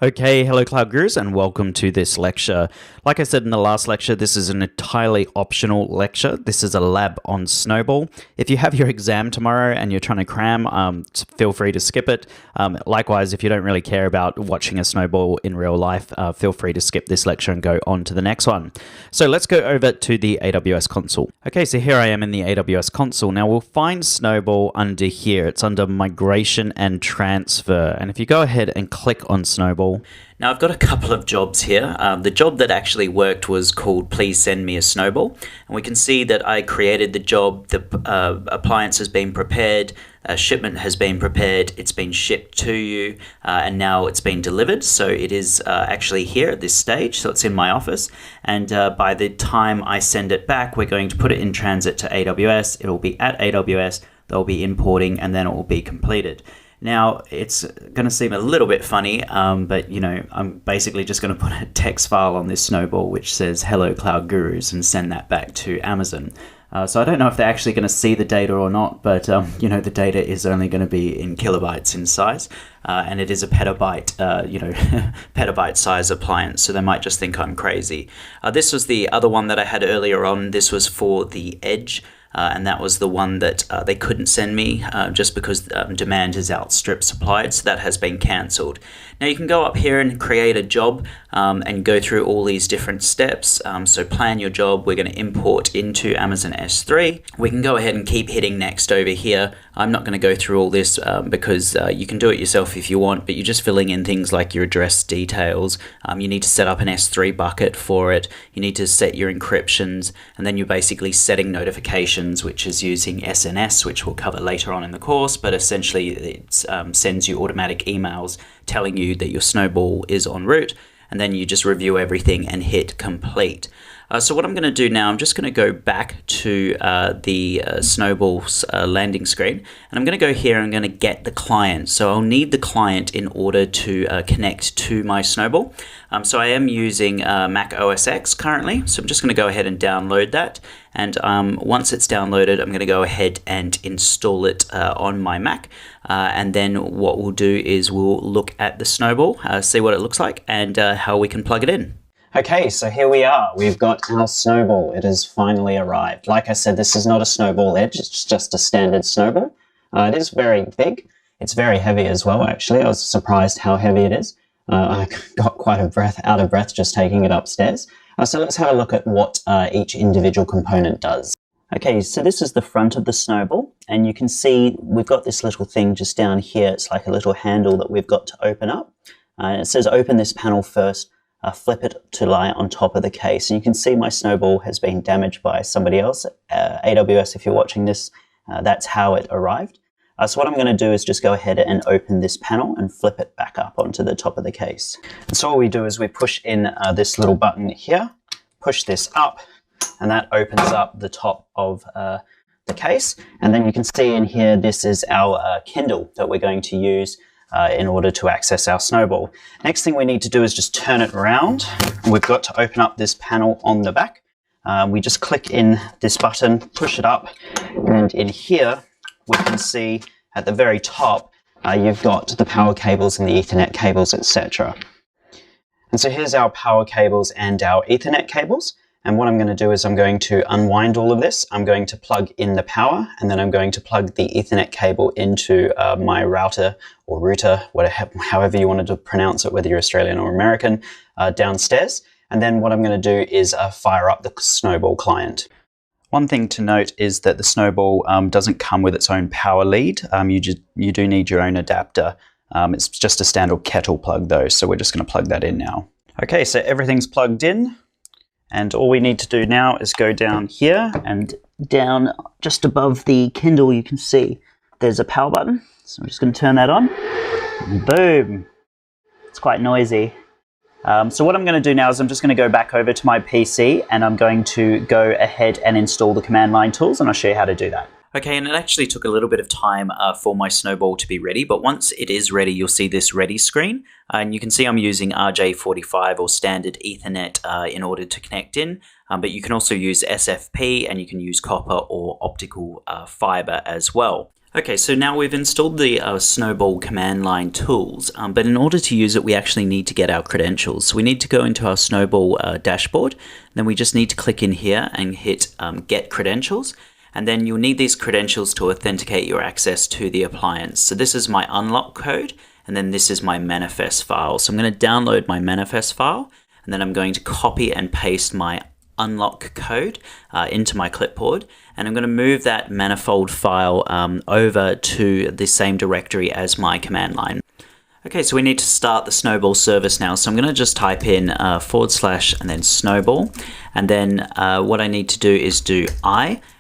Okay, hello Cloud Gurus and welcome to this lecture. Like I said in the last lecture, this is an entirely optional lecture. This is a lab on Snowball. If you have your exam tomorrow and you're trying to cram, feel free to skip it. Likewise, if you don't really care about watching a snowball in real life, feel free to skip this lecture and go on to the next one. So let's go over to the AWS console. Okay, so here I am in the AWS console. Now we'll find Snowball under here. It's under Migration and Transfer. And if you go ahead and click on Snowball, now I've got a couple of jobs here. The job that actually worked was called Please Send Me a Snowball. And we can see that I created the job, the appliance has been prepared, a shipment has been prepared, it's been shipped to you, and now it's been delivered. So it is actually here at this stage, so it's in my office. And by the time I send it back, we're going to put it in transit to AWS. It'll be at AWS, they'll be importing, and then it will be completed. Now, it's going to seem a little bit funny, but I'm basically just going to put a text file on this Snowball which says "Hello Cloud Gurus" and send that back to Amazon. So I don't know if they're actually going to see the data or not, but the data is only going to be in kilobytes in size, and it is a petabyte, petabyte size appliance. So they might just think I'm crazy. This was the other one that I had earlier on. This was for the Edge. And that was the one that they couldn't send me just because demand has outstripped supply, so that has been cancelled. Now you can go up here and create a job and go through all these different steps. So plan your job, we're going to import into Amazon S3. We can go ahead and keep hitting next over here. I'm not going to go through all this because you can do it yourself if you want, but you're just filling in things like your address details. You need to set up an S3 bucket for it. You need to set your encryptions, and then you're basically setting notifications, which is using SNS, which we'll cover later on in the course, but essentially it sends you automatic emails telling you that your Snowball is en route, and then you just review everything and hit complete. So what I'm going to do now, I'm just going to go back to the Snowball's landing screen, and I'm going to go here and I'm going to get the client. So I'll need the client in order to connect to my Snowball. So I am using Mac OS X currently, so I'm just going to go ahead and download that. And once it's downloaded, I'm going to go ahead and install it on my Mac. And then what we'll do is we'll look at the Snowball, see what it looks like, and how we can plug it in. Okay, so here we are. We've got our Snowball. It has finally arrived. Like I said, this is not a Snowball Edge. It's just a standard Snowball. It is very big. It's very heavy as well, actually. I was surprised how heavy it is. I got quite out of breath just taking it upstairs. So let's have a look at what each individual component does. Okay, so this is the front of the Snowball, and you can see we've got this little thing just down here. It's like a little handle that we've got to open up. It says open this panel first. Flip it to lie on top of the case. And you can see my Snowball has been damaged by somebody else. AWS, if you're watching this, that's how it arrived. So what I'm going to do is just go ahead and open this panel and flip it back up onto the top of the case. And so all we do is we push in this little button here, push this up, and that opens up the top of the case. And then you can see in here, this is our Kindle that we're going to use in order to access our Snowball. Next thing we need to do is just turn it around. We've got to open up this panel on the back. We just click in this button, push it up, and in here we can see at the very top you've got the power cables and the Ethernet cables, etc. And so here's our power cables and our Ethernet cables. And what I'm going to do is I'm going to unwind all of this. I'm going to plug in the power, and then I'm going to plug the Ethernet cable into my router or router, however you wanted to pronounce it, whether you're Australian or American, downstairs. And then what I'm going to do is fire up the Snowball client. One thing to note is that the Snowball doesn't come with its own power lead. You do need your own adapter. It's just a standard kettle plug though, so we're just going to plug that in now. Okay, so everything's plugged in. And all we need to do now is go down here, and down just above the Kindle you can see there's a power button. So I'm just going to turn that on. And boom! It's quite noisy. So what I'm going to do now is I'm just going to go back over to my PC, and I'm going to go ahead and install the command line tools, and I'll show you how to do that. Okay, and it actually took a little bit of time for my Snowball to be ready, but once it is ready, you'll see this ready screen, and you can see I'm using RJ45 or standard Ethernet in order to connect in, but you can also use SFP, and you can use copper or optical fiber as well. Okay, so now we've installed the Snowball command line tools, but in order to use it, we actually need to get our credentials. So we need to go into our Snowball dashboard, then we just need to click in here and hit Get Credentials, and then you'll need these credentials to authenticate your access to the appliance. So this is my unlock code, and then this is my manifest file. So I'm going to download my manifest file, and then I'm going to copy and paste my unlock code into my clipboard, and I'm going to move that manifold file over to the same directory as my command line. Okay, so we need to start the Snowball service now. So I'm going to just type in / and then Snowball, and then what I need to do is do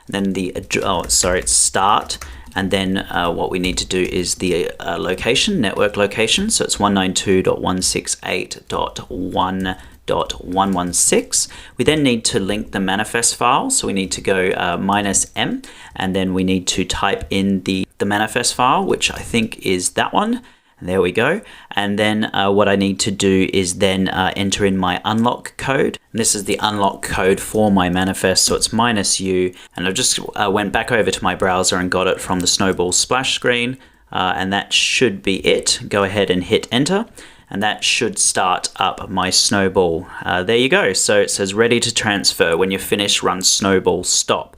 then it's start, and then what we need to do is the location, network location. So it's 192.168.1.116. We then need to link the manifest file. So we need to go -m, and then we need to type in the manifest file, which I think is that one. And there we go. And then what I need to do is then enter in my unlock code. And this is the unlock code for my manifest. So it's -u. And I just went back over to my browser and got it from the Snowball splash screen. And that should be it. Go ahead and hit enter. And that should start up my Snowball. There you go. So it says ready to transfer. When you're finished, run Snowball stop.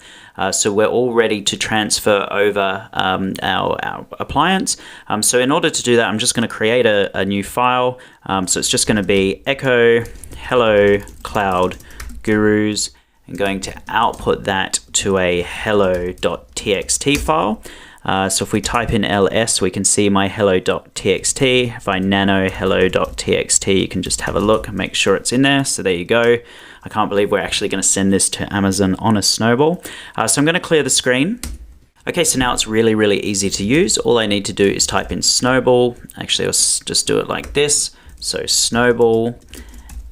So we're all ready to transfer over our appliance. So in order to do that, I'm just going to create a new file. So it's just going to be echo hello cloud gurus. I'm going to output that to a hello.txt file. So if we type in ls, we can see my hello.txt. If I nano hello.txt, you can just have a look and make sure it's in there. So there you go. I can't believe we're actually going to send this to Amazon on a Snowball. So I'm going to clear the screen. Okay, so now it's really, really easy to use. All I need to do is type in Snowball. Actually, I'll just do it like this. So Snowball,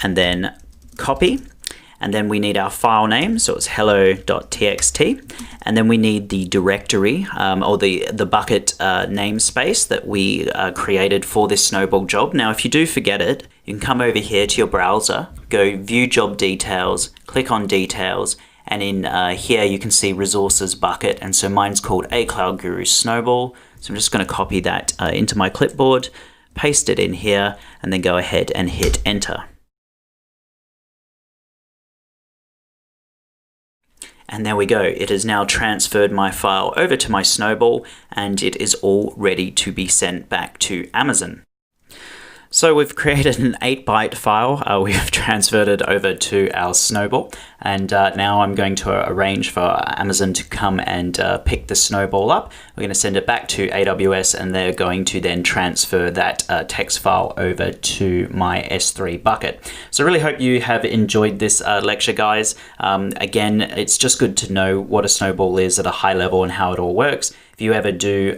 and then copy. And then we need our file name, so it's hello.txt. And then we need the directory or the bucket namespace that we created for this Snowball job. Now, if you do forget it, you can come over here to your browser, go view job details, click on details, and in here you can see resources bucket. And so mine's called A Cloud Guru Snowball. So I'm just going to copy that into my clipboard, paste it in here, and then go ahead and hit enter. And there we go. It has now transferred my file over to my Snowball, and it is all ready to be sent back to Amazon. So we've created an 8-byte file. We've transferred it over to our Snowball, and now I'm going to arrange for Amazon to come and pick the Snowball up. We're going to send it back to AWS, and they're going to then transfer that text file over to my S3 bucket. So I really hope you have enjoyed this lecture, guys. Again, it's just good to know what a Snowball is at a high level and how it all works. If you ever do,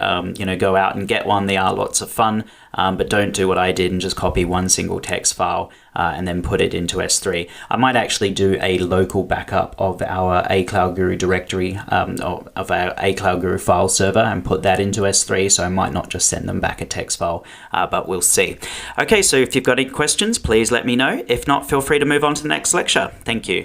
go out and get one, they are lots of fun, but don't do what I did and just copy one single text file and then put it into S3. I might actually do a local backup of our A Cloud Guru directory, of our A Cloud Guru file server, and put that into S3, so I might not just send them back a text file, but we'll see. Okay, so if you've got any questions, please let me know. If not, feel free to move on to the next lecture. Thank you.